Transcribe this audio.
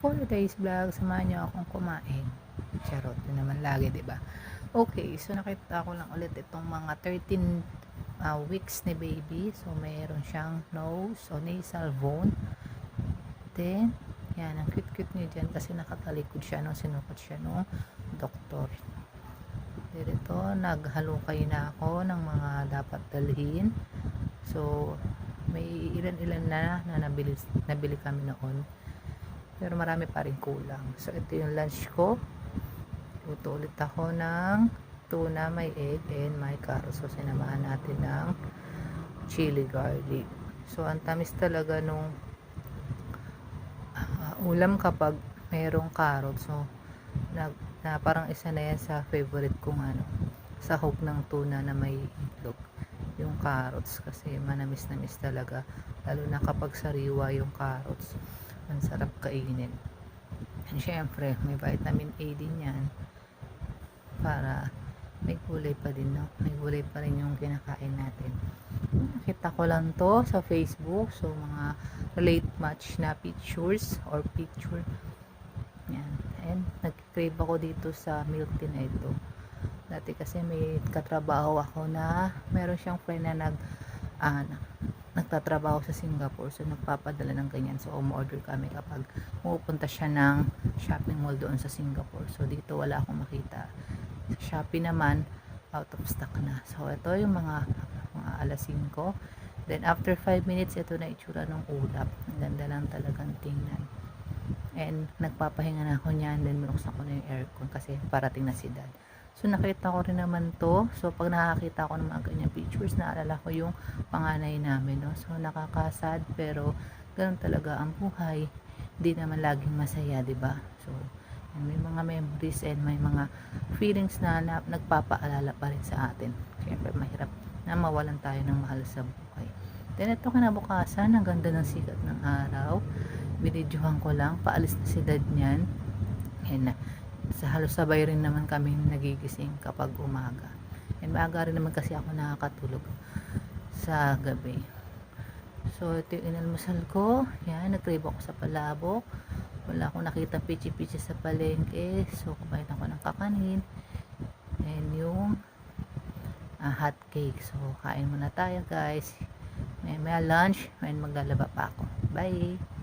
For today's vlog, samahan niyo akong kumain. Charot, yun naman lagi, 'di ba? Okay, so nakita ko lang ulit itong mga 13 weeks ni baby. So mayroon siyang nose o nasal bone. Then, yan, ang cute-cute niya dyan kasi nakatalikod siya nung sinukot siya nung doktor. Dito, naghalukay na ako ng mga dapat dalhin. So, may ilan-ilan na nabili kami noon. Pero marami pa rin kulang. So, ito yung lunch ko. Luto ulit ako ng tuna, may egg, and may carrots. So, sinamahan natin ng chili garlic. So, ang tamis talaga nung ulam kapag mayroong carrots. So, na parang isa na yan sa favorite kong sahog ng tuna na may itlog. Yung carrots kasi manamis-namis talaga. Lalo na kapag sariwa yung carrots. Ang sarap kainin. And syempre, may vitamin A din yan. Para may gulay pa din, no? May gulay pa rin yung kinakain natin. Nakita ko lang to sa Facebook. So, mga late match na pictures or picture. Yan. And nag-crave ako dito sa milk tea na ito. Dati kasi may katrabaho ako na meron siyang friend na nagtatrabaho sa Singapore, so nagpapadala ng ganyan. So umorder kami kapag pupunta siya ng shopping mall doon sa Singapore. So dito wala akong makita. Sa Shopee naman out of stock na. So ito yung mga alas 5. Then after 5 minutes, ito na itsura ng ulap. Ang ganda lang talagang tingnan. And nagpapahinga na ako niyan. Then binuksan ko na yung aircon kasi parating na si dad. So nakita ko rin naman to. So pag nakakita ko ng mga ganyan pictures, naalala ko yung panganay namin, no? So nakakasad, pero ganun talaga ang buhay. Hindi naman laging masaya, 'di ba? So may mga memories and may mga feelings na nagpapaalala pa rin sa atin. Siyempre mahirap na mawalan tayo ng mahal sa buhay. Then ito kinabukasan, ang ganda ng sikat ng araw. Binidyohan ko lang, paalis na si dad niyan. And sa halos sabay rin naman kami nagigising kapag umaga. And maaga rin naman kasi ako nakakatulog sa gabi. So ito yung inalmusal ko. Yan, nag-crave ako sa palabok. Wala akong nakita pichi-pichi sa palengke. So kumain ako ng kakanin. And yung hot cake. So kain muna tayo guys. May lunch. May maglalaba pa ako. Bye!